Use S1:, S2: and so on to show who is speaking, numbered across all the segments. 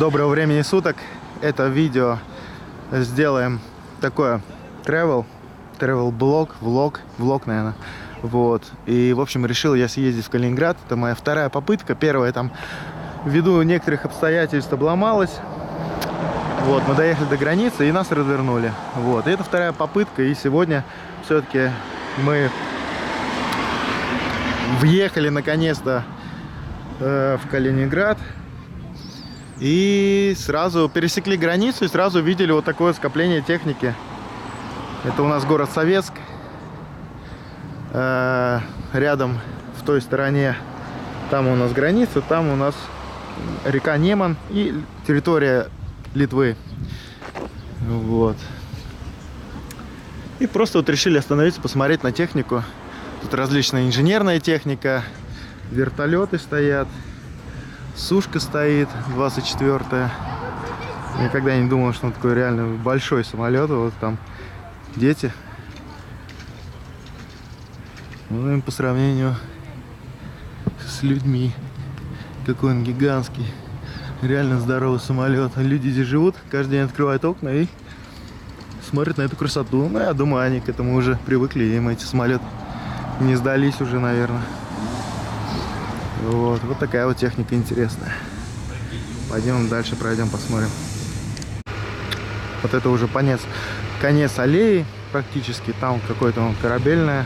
S1: Доброго времени суток. Это видео сделаем такое travel влог, наверное. Вот. И, в общем, решил я съездить в Калининград. Это моя вторая попытка. Первая там ввиду некоторых обстоятельств обломалась. Вот, мы доехали до границы и нас развернули. Вот. И это вторая попытка. И сегодня все-таки мы въехали наконец-то в Калининград. И сразу пересекли границу и сразу видели вот такое скопление техники. Это у нас город Советск. Рядом в той стороне там у нас граница, там у нас река Неман и территория Литвы. Вот. И просто вот решили остановиться, посмотреть на технику. Тут различная инженерная техника, вертолеты стоят. Сушка стоит, 24-я. Никогда не думал, что он такой реально большой самолет. Вот там дети. Ну, по сравнению с людьми, какой он гигантский. Реально здоровый самолет. Люди здесь живут, каждый день открывают окна и смотрят на эту красоту. Ну, я думаю, они к этому уже привыкли. Им эти самолеты не сдались уже, наверное. Вот такая вот техника интересная. Пойдем дальше, пройдем, посмотрим. Вот это уже конец аллеи практически. Там какое-то корабельное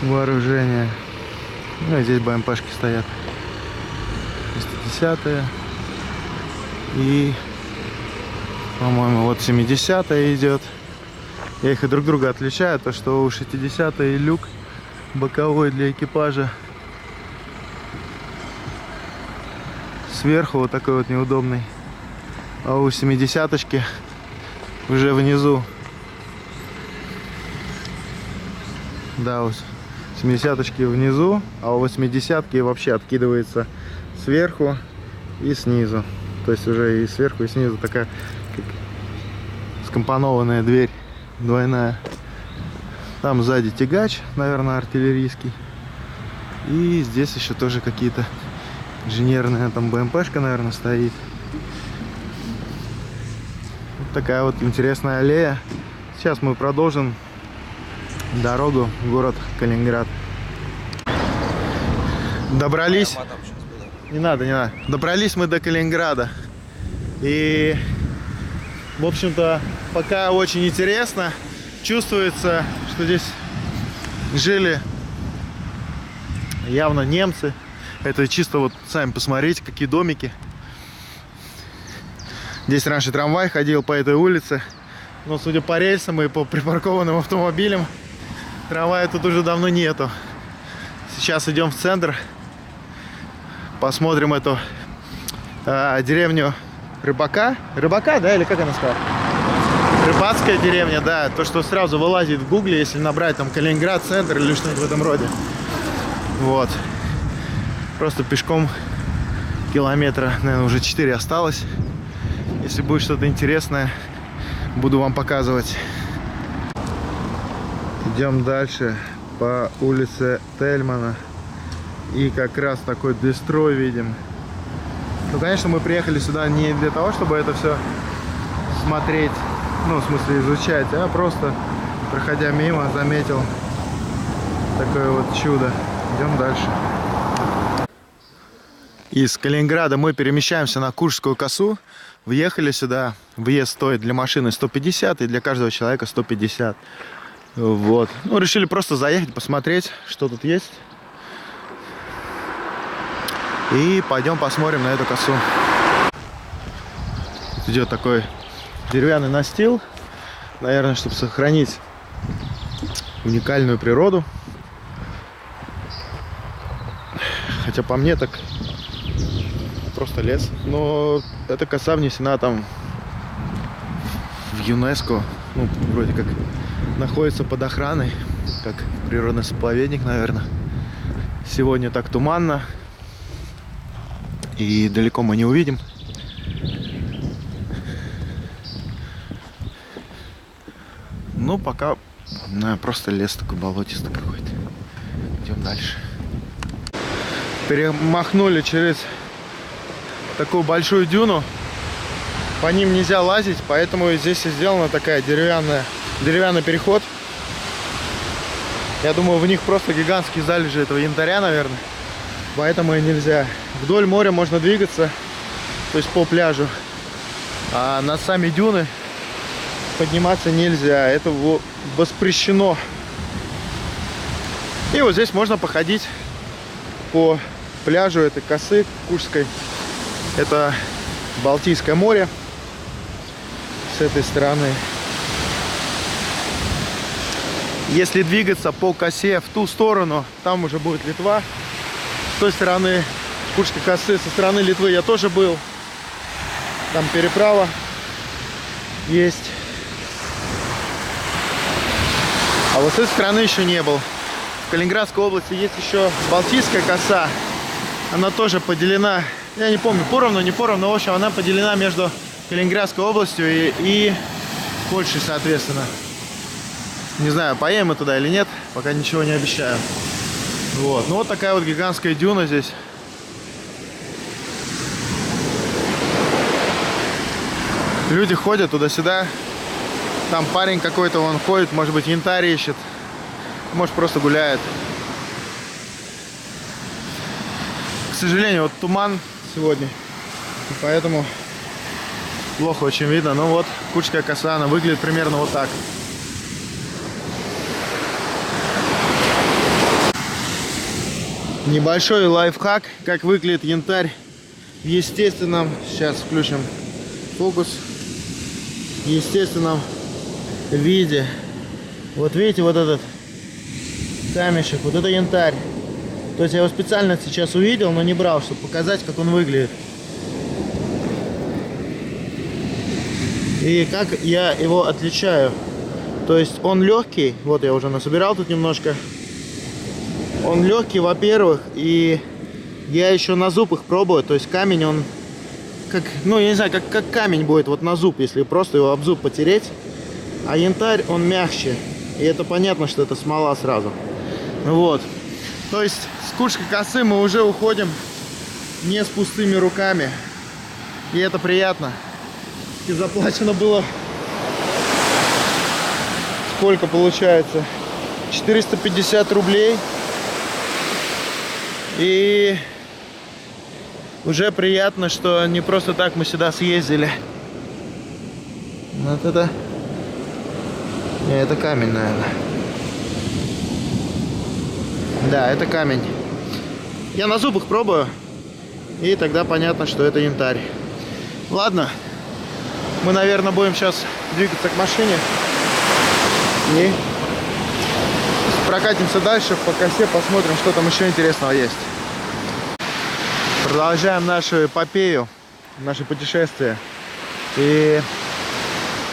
S1: вооружение. Ну и здесь БМПшки стоят. 110-е. И, по-моему, вот 70-я идет. Я их и друг друга отличаю. То, что у 60-й люк боковой для экипажа. Сверху вот такой вот неудобный. А у 70-очки уже внизу. Да, у 70-очки внизу, а у 80-ки вообще откидывается сверху и снизу. То есть уже и сверху, и снизу такая как скомпонованная дверь двойная. Там сзади тягач, наверное, артиллерийский. И здесь еще тоже какие-то инженерная, там БМПшка, наверное, стоит. Вот такая вот интересная аллея. Сейчас мы продолжим дорогу в город Калининград. Добрались. Не надо. Добрались мы до Калининграда. И, в общем-то, пока очень интересно. Чувствуется, что здесь жили явно немцы. Это чисто вот, сами посмотрите, какие домики. Здесь раньше трамвай ходил по этой улице. Но, судя по рельсам и по припаркованным автомобилям, трамвая тут уже давно нету. Сейчас идем в центр. Посмотрим эту деревню Рыбака. Рыбака, да? Или как она сказала? Рыбацкая деревня, да. То, что сразу вылазит в гугле, если набрать там Калининград, центр или что-нибудь в этом роде. Вот. Просто пешком километра, наверное, уже 4 осталось. Если будет что-то интересное, буду вам показывать. Идем дальше по улице Тельмана. И как раз такой дестрой видим. Ну, конечно, мы приехали сюда не для того, чтобы это все смотреть, ну, в смысле изучать, а просто, проходя мимо, заметил такое вот чудо. Идем дальше. Из Калининграда мы перемещаемся на Куршскую косу. Въехали сюда. Въезд стоит для машины 150 и для каждого человека 150. Вот. Ну, решили просто заехать, посмотреть, что тут есть. И пойдем посмотрим на эту косу. Тут идет такой деревянный настил. Наверное, чтобы сохранить уникальную природу. Хотя по мне так просто лес. Но эта коса внесена там в ЮНЕСКО. Ну, вроде как находится под охраной. Как природный заповедник, наверное. Сегодня так туманно. И далеко мы не увидим. Ну, пока просто лес такой болотистый какой-то. Идем дальше. Перемахнули через такую большую дюну. По ним нельзя лазить, поэтому здесь и сделана такая деревянный переход. Я думаю, в них просто гигантские залежи этого янтаря, наверное. Поэтому и нельзя. Вдоль моря можно двигаться, то есть по пляжу. А на сами дюны подниматься нельзя. Это воспрещено. И вот здесь можно походить по пляжу этой косы Куршской. Это Балтийское море. С этой стороны. Если двигаться по косе в ту сторону, там уже будет Литва. С той стороны Куршской косы, со стороны Литвы я тоже был. Там переправа есть. А вот с этой стороны еще не был. В Калининградской области есть еще Балтийская коса. Она тоже поделена, я не помню, поровну, не поровну. В общем, она поделена между Калининградской областью и Польшей, соответственно. Не знаю, поедем мы туда или нет, пока ничего не обещаю. Вот. Ну вот такая вот гигантская дюна здесь. Люди ходят туда-сюда. Там парень какой-то, он ходит, может быть, янтарь ищет. Может, просто гуляет. К сожалению, вот туман сегодня. И поэтому плохо очень видно. Ну вот, Куршская коса, она выглядит примерно вот так. Небольшой лайфхак, как выглядит янтарь в естественном, сейчас включим фокус, в естественном виде. Вот видите, вот этот камешек, вот это янтарь. То есть я его специально сейчас увидел, но не брал, чтобы показать, как он выглядит. И как я его отличаю. То есть он легкий, вот я уже насобирал тут немножко. Он легкий, во-первых, и я еще на зуб их пробую. То есть камень, он как, ну я не знаю, как камень будет вот на зуб, если просто его об зуб потереть. А янтарь, он мягче. И это понятно, что это смола сразу. Вот. То есть с Куршской косы мы уже уходим не с пустыми руками. И это приятно. И заплачено было, сколько получается? 450 рублей. И уже приятно, что не просто так мы сюда съездили. Вот это... Не, это камень, наверное. Да, это камень. Я на зуб их пробую. И тогда понятно, что это янтарь. Ладно. Мы, наверное, будем сейчас двигаться к машине. И прокатимся дальше по косе, посмотрим, что там еще интересного есть. Продолжаем нашу эпопею, наше путешествие. И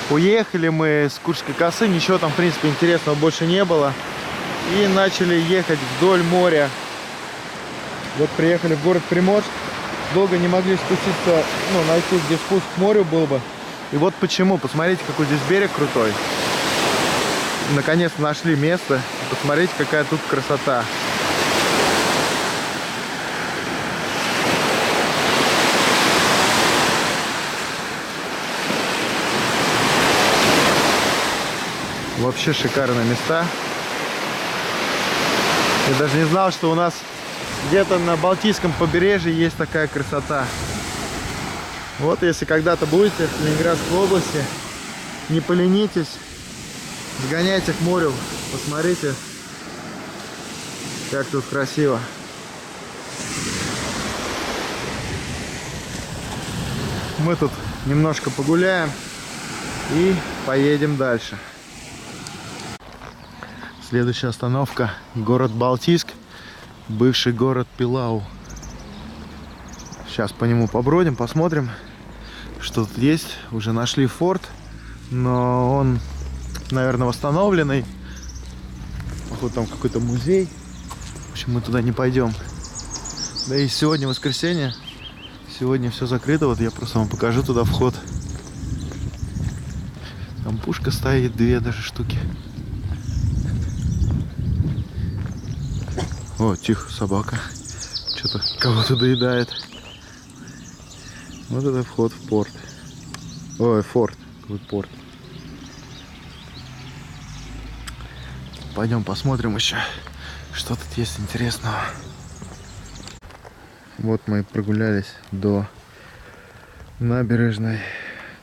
S1: уехали мы с Куршской косы, ничего там, в принципе, интересного больше не было. И начали ехать вдоль моря. Вот приехали в город Приморск. Долго не могли спуститься, ну, найти, где спуск к морю был бы. И вот почему. Посмотрите, какой здесь берег крутой. Наконец нашли место. Посмотрите, какая тут красота. Вообще шикарные места. Я даже не знал, что у нас где-то на Балтийском побережье есть такая красота. Вот если когда-то будете в Калининградской области, не поленитесь, сгоняйте к морю, посмотрите, как тут красиво. Мы тут немножко погуляем и поедем дальше. Следующая остановка — город Балтийск, бывший город Пилау. Сейчас по нему побродим, посмотрим, что тут есть. Уже нашли форт, но он, наверное, восстановленный. Походу, там какой-то музей. В общем, мы туда не пойдем. Да и сегодня воскресенье. Сегодня все закрыто. Вот я просто вам покажу туда вход. Там пушка стоит, две даже штуки. О, тихо, собака. Что-то кого-то доедает. Вот это вход в порт. Ой, форт. Какой порт. Пойдем посмотрим еще, что тут есть интересного. Вот мы прогулялись до набережной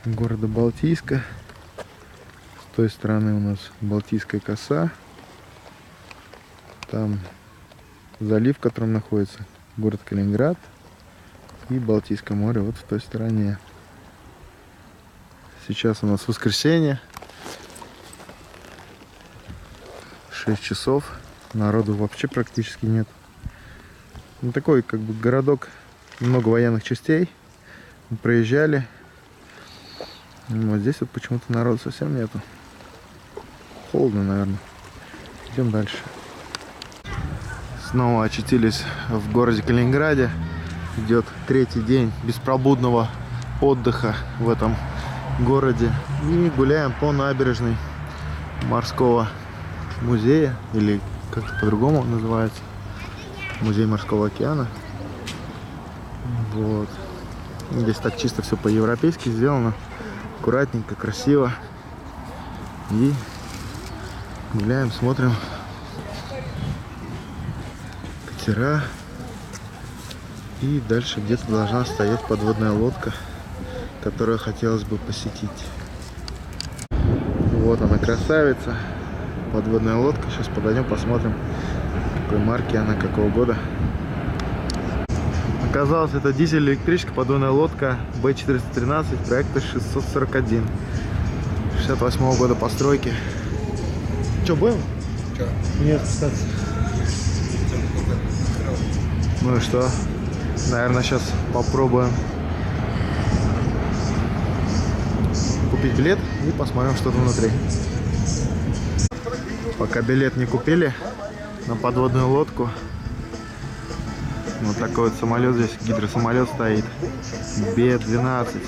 S1: города Балтийска. С той стороны у нас Балтийская коса. Там залив, в котором находится город Калининград. И Балтийское море вот в той стороне. Сейчас у нас воскресенье. 6 часов. Народу вообще практически нет. Ну, такой как бы городок, много военных частей. Мы проезжали. Вот здесь вот почему-то народу совсем нету. Холодно, наверное. Идем дальше. Снова очутились в городе Калининграде. Идет третий день беспробудного отдыха в этом городе. И гуляем по набережной морского музея. Или как-то по-другому он называется. Музей морского океана. Вот. Здесь так чисто все по-европейски сделано. Аккуратненько, красиво. И гуляем, смотрим катера. И дальше где-то должна стоять подводная лодка, которую хотелось бы посетить. Вот она, красавица. Подводная лодка. Сейчас подойдем, посмотрим, какой марки она, какого года. Оказалось, это дизель-электрическая подводная лодка Б413 проекта 641. 68-го года постройки. Че, будем?
S2: Че?
S1: Нет, кстати. Ну и что? Наверное, сейчас попробуем купить билет и посмотрим, что там внутри. Пока билет не купили на подводную лодку. Вот такой вот самолет здесь, гидросамолет стоит. Б-12.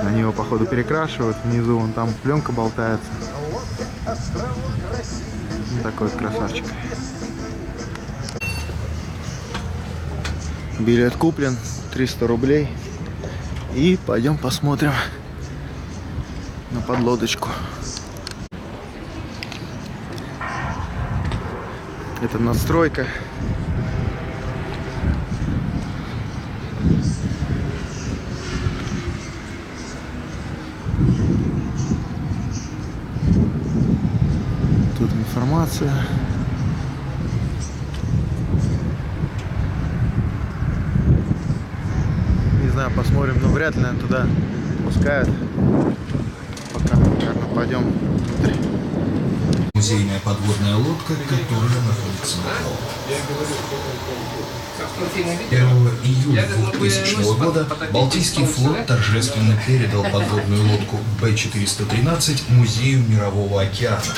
S1: На него, походу, перекрашивают. Внизу вон там пленка болтается. Вот такой вот красавчик. Билет куплен, 300 рублей. И пойдем посмотрим на подлодочку. Это надстройка. Тут информация. Не знаю, посмотрим, но вряд ли, наверное, туда пускают. Пока, наверное, пойдем внутрь.
S2: Музейная подводная лодка, которая находится на полу. 1 июля 2000 года Балтийский флот торжественно передал подводную лодку Б-413 Музею Мирового океана.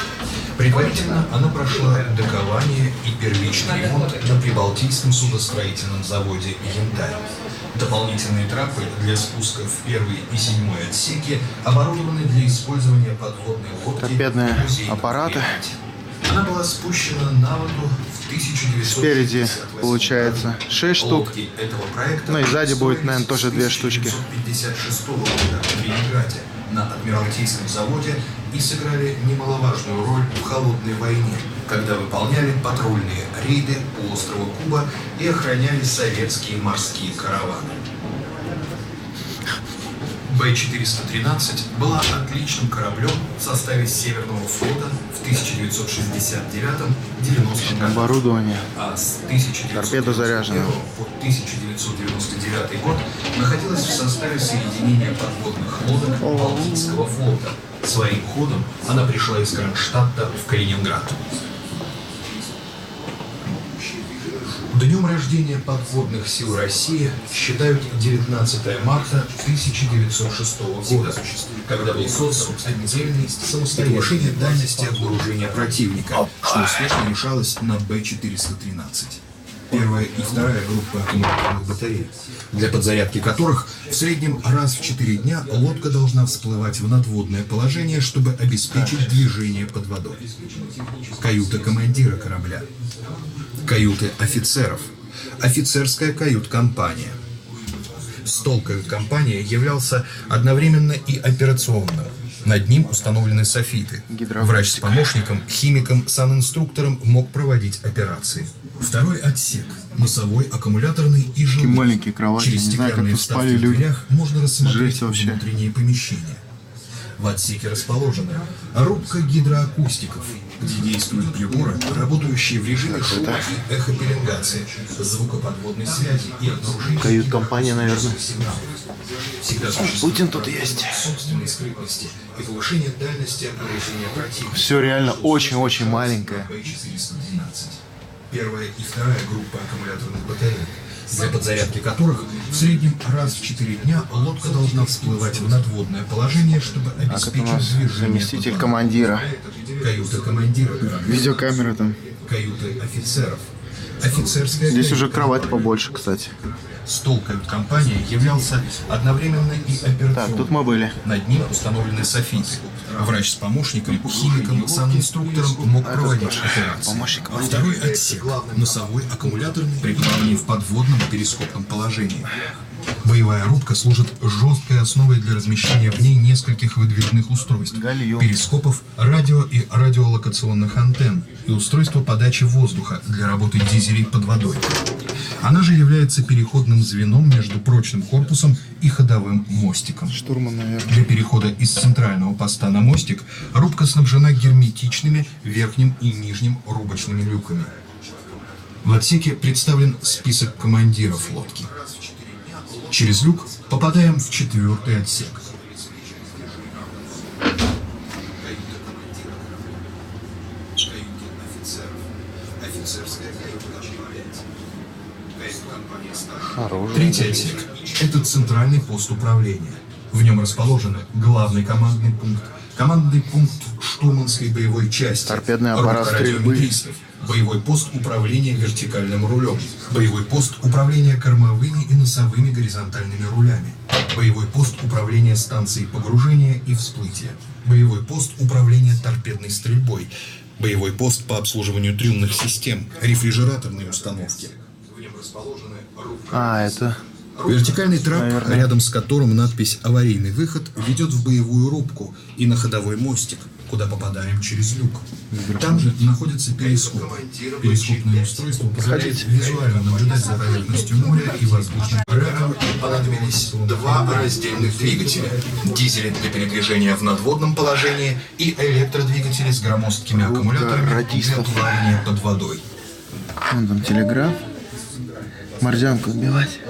S2: Предварительно она прошла докование и первичный ремонт на Прибалтийском судостроительном заводе «Янтарь». Дополнительные трапы для спуска в 1 и 7 отсеки оборудованы для использования подводной лодки.
S1: Торпедные аппараты.
S2: Она была спущена на воду в 1958
S1: Спереди получается 6 штук.
S2: Этого проекта,
S1: ну и сзади будет, наверное, тоже 2 штучки.
S2: 1956 года в Ленинграде на Адмиралтейском заводе и сыграли немаловажную роль в холодной войне, когда выполняли патрульные рейды у острова Куба и охраняли советские морские караваны. Б-413 была отличным кораблем в составе Северного флота в 1969-90 годах.
S1: Оборудование.
S2: А с 1991 по 1999 год находилась в составе соединения подводных лодок Балтийского флота. Своим ходом она пришла из Кронштадта в Калининград. Днем рождения подводных сил России считают 19 марта 1906 года, когда был создан отдельный самостоятельный повышение дальности обнаружения противника, что успешно решалось на Б-413. Первая и вторая группы аккумуляторных батарей, для подзарядки которых в среднем раз в 4 дня лодка должна всплывать в надводное положение, чтобы обеспечить движение под водой. Каюта командира корабля. Каюты офицеров. Офицерская кают-компания. Стол кают-компании являлся одновременно и операционным. Над ним установлены софиты. Врач с помощником, химиком, санинструктором мог проводить операции. Второй отсек – носовой, аккумуляторный и жилой.
S1: маленькие кровати,
S2: Через
S1: не знаю, как
S2: стеклянные
S1: тут спали
S2: вставки в
S1: люди.
S2: дверях можно рассмотреть
S1: Жесть вообще.
S2: внутренние помещения. В отсеке расположена рубка гидроакустиков, где действуют приборы, работающие в режиме шума и эхопеленгации, звукоподводной связи и обнаружения
S1: Кают-компания, наверное.
S2: сигналов. Всегда
S1: Путин тут есть.
S2: собственной скрытности и повышение дальности обнаружения противника.
S1: Все реально очень-очень маленькое.
S2: Б-412. Первая и вторая группа аккумуляторных батарей, для подзарядки которых в среднем раз в 4 дня лодка должна всплывать в надводное положение, чтобы
S1: Так, это у
S2: обеспечить
S1: нас
S2: движение.
S1: заместитель
S2: под водой.
S1: командира.
S2: Каюта командира корабля,
S1: Видеокамера там.
S2: каюты офицеров. Офицерская
S1: Здесь
S2: каюта.
S1: уже кровать побольше, кстати.
S2: Стол кают-компании являлся одновременно и операционным.
S1: Так, тут мы были.
S2: Над ним установлены софиты. Врач с помощником, химиком, санинструктором мог проводить операции.
S1: помощник.
S2: Второй отсек – носовой, аккумуляторный, при плавании в подводном перископном положении. Боевая рубка служит жесткой основой для размещения в ней нескольких выдвижных устройств,
S1: Гальюн.
S2: перископов, радио и радиолокационных антенн и устройства подачи воздуха для работы дизелей под водой. Она же является переходным звеном между прочным корпусом и ходовым мостиком.
S1: Штурман, наверное.
S2: Для перехода из центрального поста на мостик рубка снабжена герметичными верхним и нижним рубочными люками. В отсеке представлен список командиров лодки. Через люк попадаем в 4-й отсек.
S1: Оружие.
S2: 3-й отсек – это центральный пост управления. В нем расположены главный командный пункт штурманской боевой части,
S1: Торпедный аппарат
S2: рубка
S1: стрельбы.
S2: радиометристов, боевой пост управления вертикальным рулем, боевой пост управления кормовыми и носовыми горизонтальными рулями, боевой пост управления станцией погружения и всплытия, боевой пост управления торпедной стрельбой, боевой пост по обслуживанию трюмных систем, рефрижераторной установки. В нем расположены рубка.
S1: А, это...
S2: Вертикальный трап,
S1: Наверное.
S2: рядом с которым надпись «Аварийный выход», ведет в боевую рубку и на ходовой мостик, куда попадаем через люк. Там же находится перископ. Перископное устройство позволяет визуально наблюдать за поверхностью моря и воздушным рэком. Понадобились 2 раздельных двигателя. Дизели для передвижения в надводном положении и электродвигатели с громоздкими аккумуляторами для
S1: радистов.
S2: плавания под водой.
S1: Вон там телеграф. Морзянку отбивать.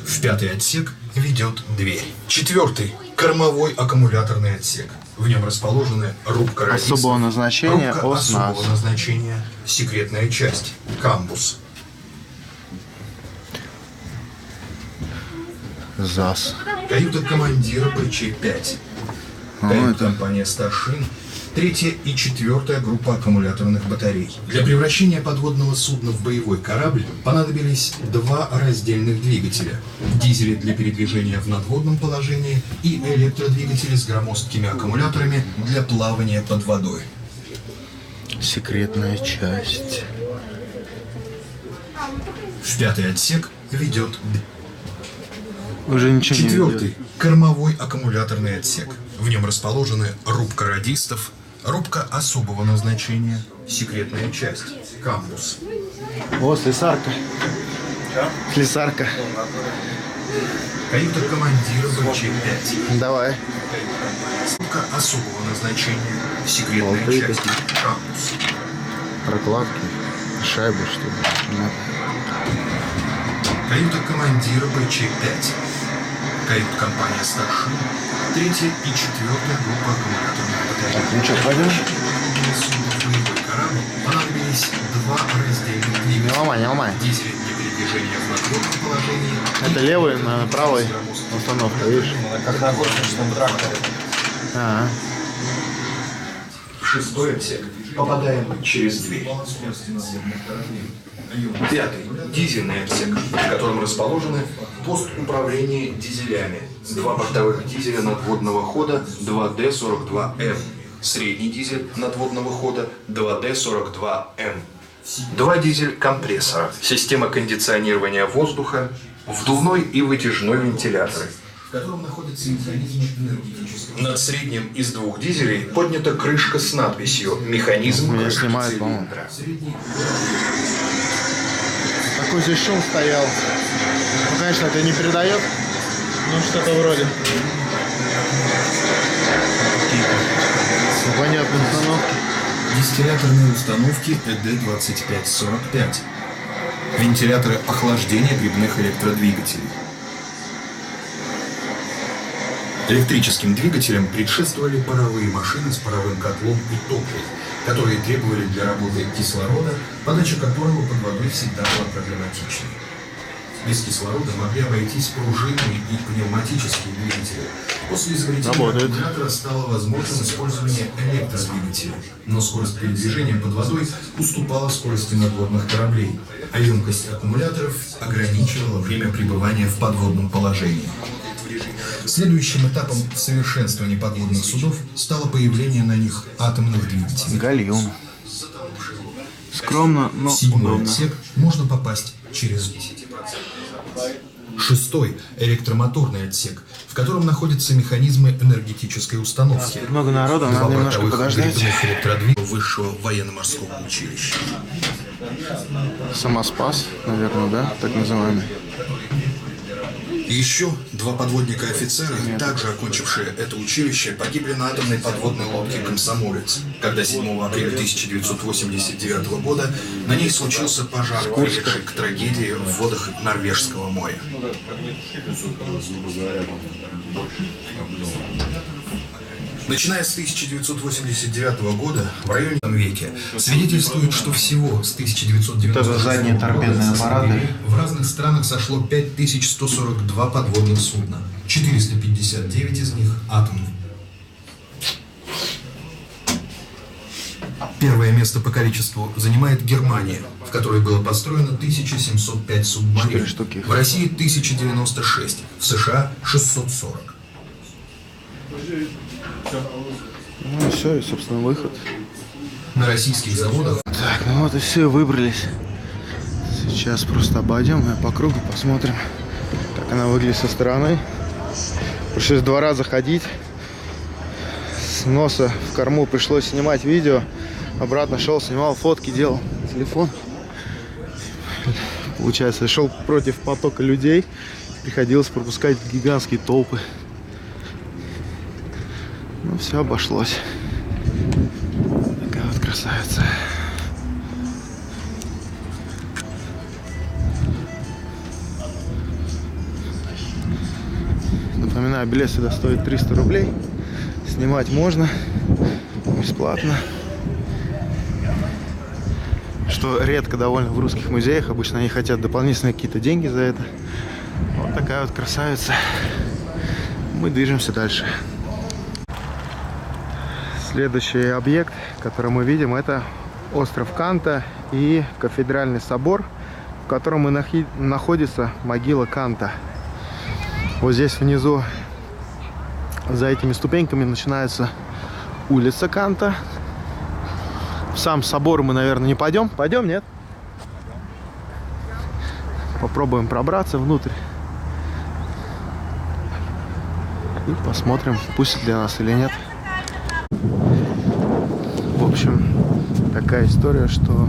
S2: В 5-й отсек ведет дверь. 4-й – кормовой аккумуляторный отсек. В нем расположены рубка радистов,
S1: Особого назначения
S2: рубка
S1: ОСНАС.
S2: особого назначения, секретная часть, камбус.
S1: ЗАС.
S2: Каюта командира ПЧ-5.
S1: это-
S2: Компания старшин. 3-я и 4-я группа аккумуляторных батарей. Для превращения подводного судна в боевой корабль понадобились 2 раздельных двигателя. Дизели для передвижения в надводном положении и электродвигатели с громоздкими аккумуляторами для плавания под водой.
S1: Секретная часть.
S2: В 5-й отсек ведет
S1: Уже ничего не
S2: 4-й
S1: видно.
S2: кормовой аккумуляторный отсек. В нем расположены рубка радистов, рубка особого назначения, секретная часть, камбус.
S1: О, слесарка. Слесарка.
S2: Каюта командира БЧ-5.
S1: Давай.
S2: Рубка особого назначения, секретная
S1: Болты
S2: часть,
S1: такие.
S2: камбус.
S1: Прокладки. Шайбы, что ли. Нет.
S2: Каюта командира БЧ-5. Кают-компания старшин, 3-я и 4-я группа аккумуляторных батарей.
S1: Ну что, пойдем?
S2: Боевой корабль понадобились 2 раздельных
S1: Не
S2: двигателя.
S1: ломай, не ломай.
S2: Дизели для передвижения в надводном положении.
S1: Это левый, на правой установка, видишь?
S3: Как на гоночном тракторе.
S1: А,
S2: В 6-й отсек попадаем через дверь. 5-й дизельный отсек, в котором расположены пост управления дизелями. 2 бортовых дизеля надводного хода 2D-42М. Средний дизель надводного хода 2D-42М. 2 дизель-компрессора. Система кондиционирования воздуха вдувной и вытяжной вентиляторы, в котором находится механизм энергетического. Над средним из двух дизелей поднята крышка с надписью «Механизм
S1: Меня
S2: крышки
S1: снимают, по-моему.
S2: цилиндра».
S1: Такой здесь шум стоял. Ну, конечно, это не передает. Ну, что-то вроде. Непонятные установки.
S4: Дистилляторные установки ED2545. Вентиляторы охлаждения грибных электродвигателей. Электрическим двигателям предшествовали паровые машины с паровым котлом и топкой, которые требовали для работы кислорода, подача которого под водой всегда была проблематичной. Без кислорода могли обойтись пружинные и пневматические двигатели. После изобретения
S1: Работает.
S4: аккумулятора стало возможным использование электродвигателей, но скорость передвижения под водой уступала скорости надводных кораблей, а емкость аккумуляторов ограничивала время пребывания в подводном положении. Следующим этапом в совершенствовании подводных судов стало появление на них атомных двигателей.
S1: Гальюн. Скромно, но
S4: В седьмой
S1: удобно.
S4: отсек можно попасть через шестой электромоторный отсек, в котором находятся механизмы энергетической установки.
S1: Много народа,
S4: Два
S1: надо немножко
S4: бортовых
S1: подождать.
S4: грибных электродвигателя Высшего военно-морского училища.
S1: Самоспас, наверное, да? Так называемый.
S4: Еще два подводника-офицера, также окончившие это училище, погибли на атомной подводной лодке «Комсомолец», когда 7 апреля 1989 года на ней случился пожар, приведший к трагедии в водах Норвежского моря. Начиная с 1989 года, в районе веке, свидетельствует, что всего с 1990
S1: Это задние торпедные аппараты.
S4: в разных странах сошло 5142 подводных судна, 459 из них атомные. Первое место по количеству занимает Германия, в которой было построено 1705 субмарин.
S1: 4 штуки.
S4: В России 1096, в США 640.
S1: Ну и все, и, собственно, выход.
S4: На российских заводах
S1: Так, ну вот и все, выбрались. Сейчас просто обойдем и по кругу посмотрим, как она выглядит со стороны. Пришлось 2 раза ходить. С носа в корму пришлось снимать видео. Обратно шел, снимал фотки, делал телефон. Получается, шел против потока людей. Приходилось пропускать гигантские толпы. Ну, все обошлось. Такая вот красавица. Напоминаю, билет сюда стоит 300 рублей. Снимать можно бесплатно. Что редко довольно в русских музеях. Обычно они хотят дополнительные какие-то деньги за это. Вот такая вот красавица. Мы движемся дальше. Следующий объект, который мы видим, это остров Канта и кафедральный собор, в котором и находится могила Канта. Вот здесь внизу, за этими ступеньками, начинается улица Канта. В сам собор мы, наверное, не пойдем. Пойдем, нет? Попробуем пробраться внутрь. И посмотрим, пустят ли нас или нет. В общем, такая история, что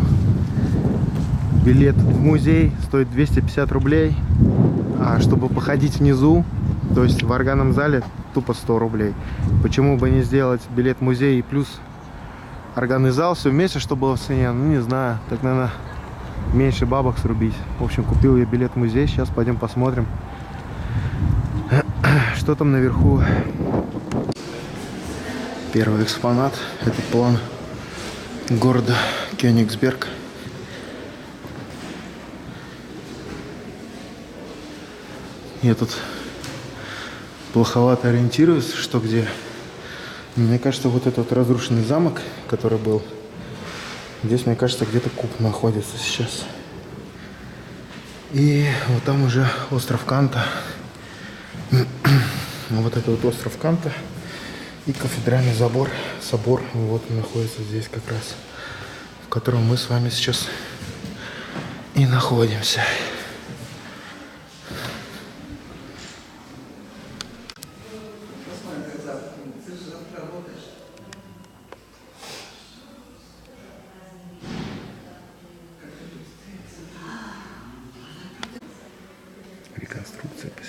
S1: билет в музей стоит 250 рублей, а чтобы походить внизу, то есть в органном зале, тупо 100 рублей. Почему бы не сделать билет в музей и плюс органный зал, все вместе, чтобы было в цене? Ну, не знаю, так, наверное, меньше бабок срубить. В общем, купил я билет в музей, сейчас пойдем посмотрим, что там наверху. Первый экспонат — это план города Кёнигсберг. Я тут плоховато ориентируюсь, что где. Мне кажется, вот этот разрушенный замок, который был, здесь, мне кажется, где-то куб находится сейчас. И вот там уже остров Канта. Вот это вот остров Канта. И кафедральный собор, вот он находится здесь как раз, в котором мы с вами сейчас и находимся.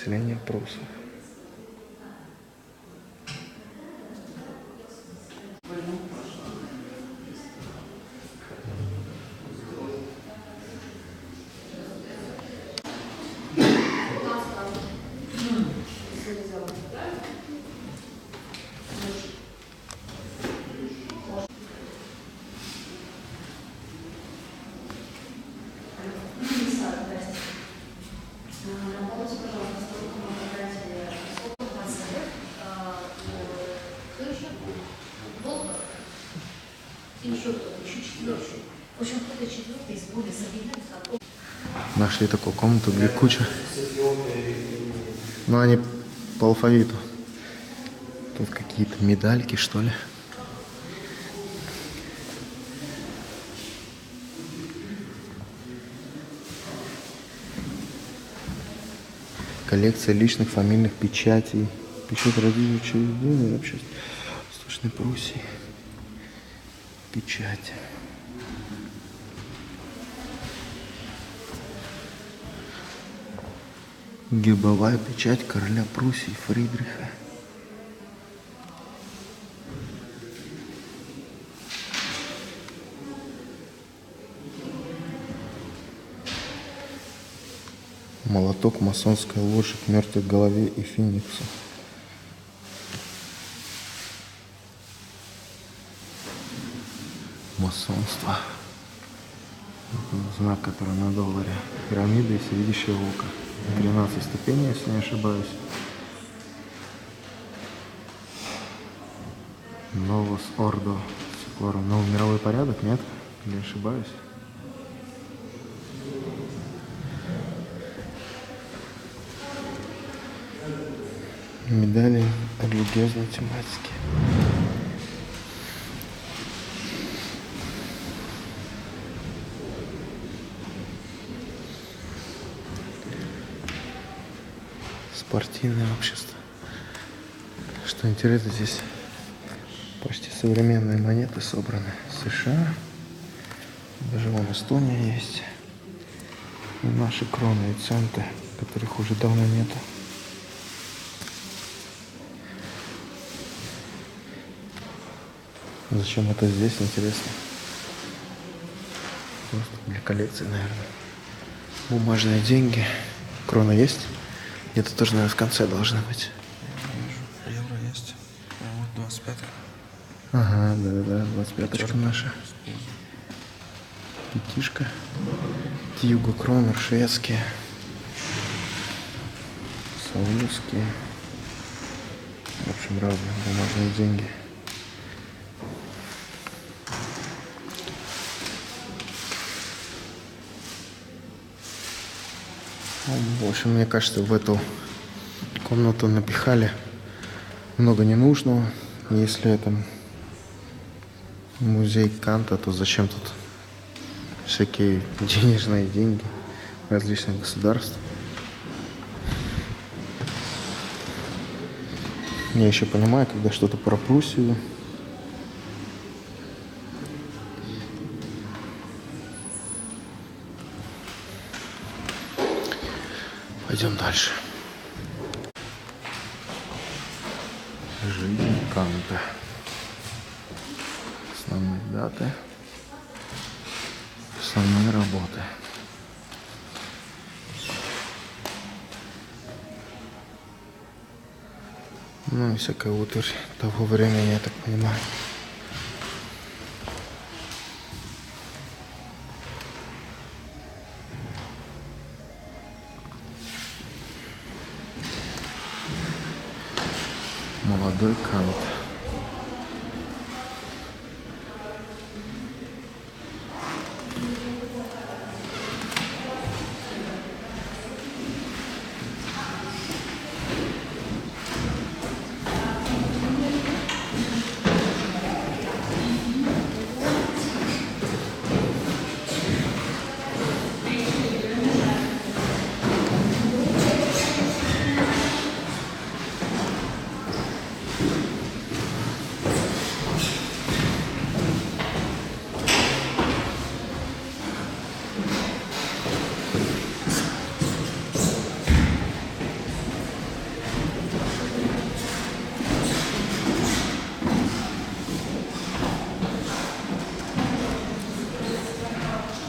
S1: населения Прусов. Нашли такую комнату, где куча. Ну, они по алфавиту. Тут какие-то медальки, что ли. Коллекция личных фамильных печатей. Печать родителей учреждений вообще Восточной Пруссии. Печать. Гербовая печать короля Пруссии Фридриха. Молоток масонской ложи к мертвой голове и фениксу. Масонство. Знак, который на долларе. Пирамида и всевидящее око. 13 ступеней, если не ошибаюсь. Новос Ордо. Скоро новый мировой порядок, нет? Или ошибаюсь? Медали религиозной тематики. Спортивное общество. Что интересно, здесь почти современные монеты собраны в США. Даже вон Эстония есть. И наши кроны и центы, которых уже давно нету. Зачем это здесь, интересно? Просто для коллекции, наверное. Бумажные деньги. Крона есть? Где-то тоже, наверное, в конце должны быть.
S3: Евро есть. А вот 25.
S1: Ага, да, 25-очка наша. Пятишка. Тьюго Кронер, шведские. Сауловские. В общем, разные бумажные деньги. В общем, мне кажется, в эту комнату напихали много ненужного. Если это музей Канта, то зачем тут всякие денежные деньги различных государств? Я еще понимаю, когда что-то про Пруссию. Пойдем дальше. Жизнь Канта. Основные даты. Основные работы. Ну и всякая утварь того времени, я так понимаю. Молодой Кант.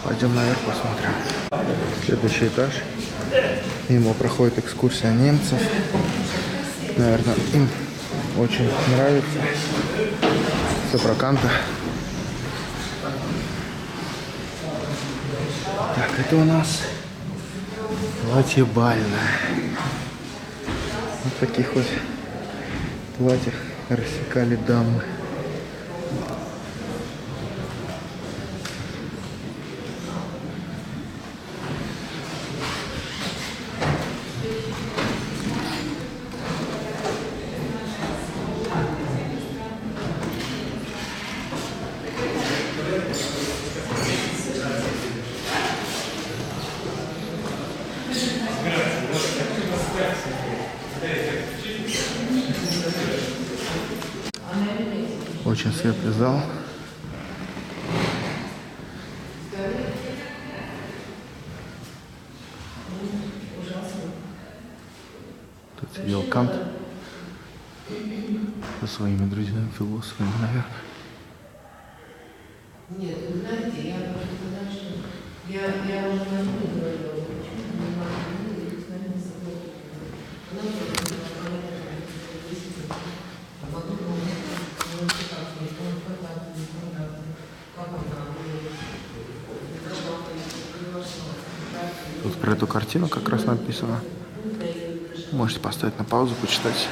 S1: Пойдем наверх посмотрим. Следующий этаж. Мимо проходит экскурсия немцев. Наверное, им очень нравится. Все про Канта. Так, это у нас платье бальное. Вот в таких вот платьях рассекали дамы. Очень светлый зал. Тут сидел Кант со своими друзьями-философами, наверное.
S5: Нет, вы знаете, я просто сказала, что я уже на ней говорила, почему не могу с нами собой. Она просто а потом он как
S1: Тут про эту картину как раз написано. Можете поставить на паузу, почитать.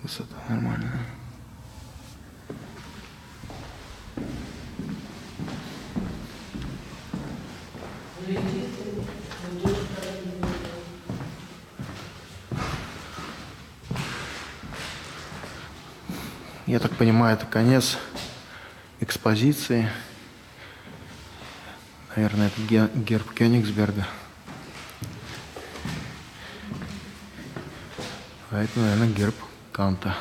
S1: Высота нормальная. Я так понимаю, это конец экспозиции. Наверное, это герб Кёнигсберга. А это, наверное, герб Канта.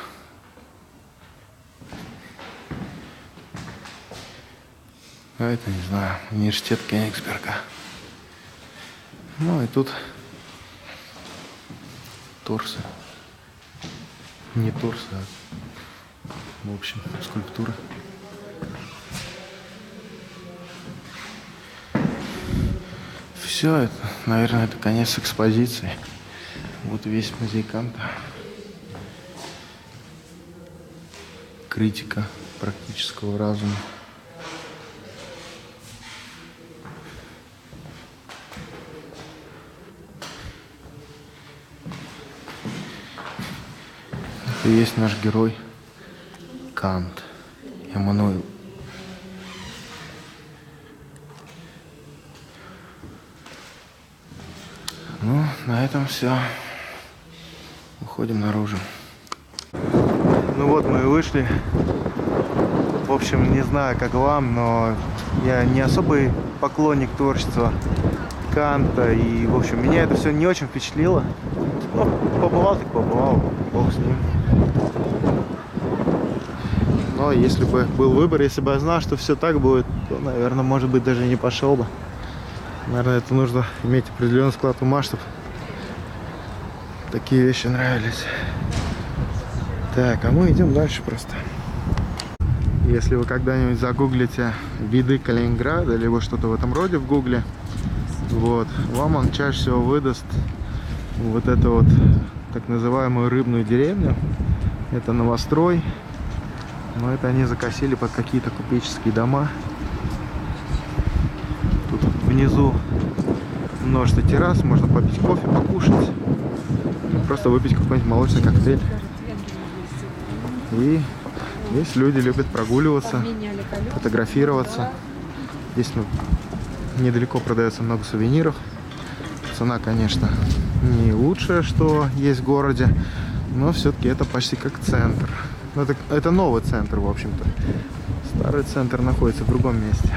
S1: А это, не знаю, университет Кёнигсберга. Ну и тут торсы. Не торсы, а в общем, скульптура. Все это, наверное, это конец экспозиции. Вот весь музей Канта. Критика практического разума. Это и есть наш герой Кант, Эммануил. Ну, на этом все. Уходим наружу. Ну вот мы и вышли. В общем, не знаю, как вам, но я не особый поклонник творчества Канта. И, в общем, меня это все не очень впечатлило. Ну, побывал так побывал. Бог с ним. Но если бы был выбор, если бы я знал, что все так будет, то, наверное, может быть, даже и не пошел бы. Наверное, это нужно иметь определенный склад ума, чтобы такие вещи нравились. Так, а мы идем дальше просто. Если вы когда-нибудь загуглите виды Калининграда, либо что-то в этом роде в гугле, вот, вам он чаще всего выдаст вот эту вот так называемую рыбную деревню. Это новострой. Но это они закосили под какие-то купеческие дома. Тут внизу множество террас, можно попить кофе, покушать, просто выпить какой-нибудь молочный коктейль. И здесь люди любят прогуливаться, фотографироваться. Здесь недалеко продается много сувениров. Цена, конечно, не лучшая, что есть в городе, но все-таки это почти как центр. Это новый центр, в общем-то. Старый центр находится в другом месте.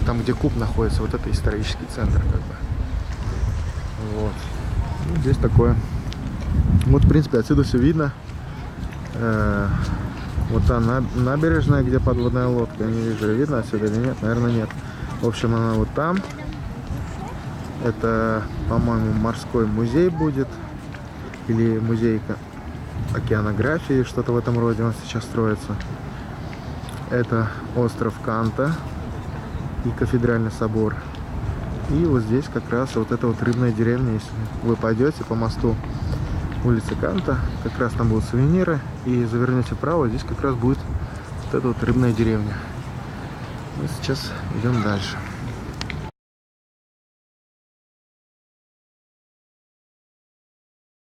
S1: Там, где куб находится, вот это исторический центр, как бы. Вот. Ну, здесь такое. Вот, в принципе, отсюда все видно. Вот та набережная, где подводная лодка. Я не вижу, видно отсюда или нет? Наверное, нет. В общем, она вот там. Это, по-моему, морской музей будет. Или музей океанографии, что-то в этом роде. Он сейчас строится. Это остров Канта и кафедральный собор. И вот здесь как раз вот эта вот рыбная деревня. Если вы пойдете по мосту улицы Канта, как раз там будут сувениры. И завернете вправо, здесь как раз будет вот эта вот рыбная деревня. Мы сейчас идем дальше.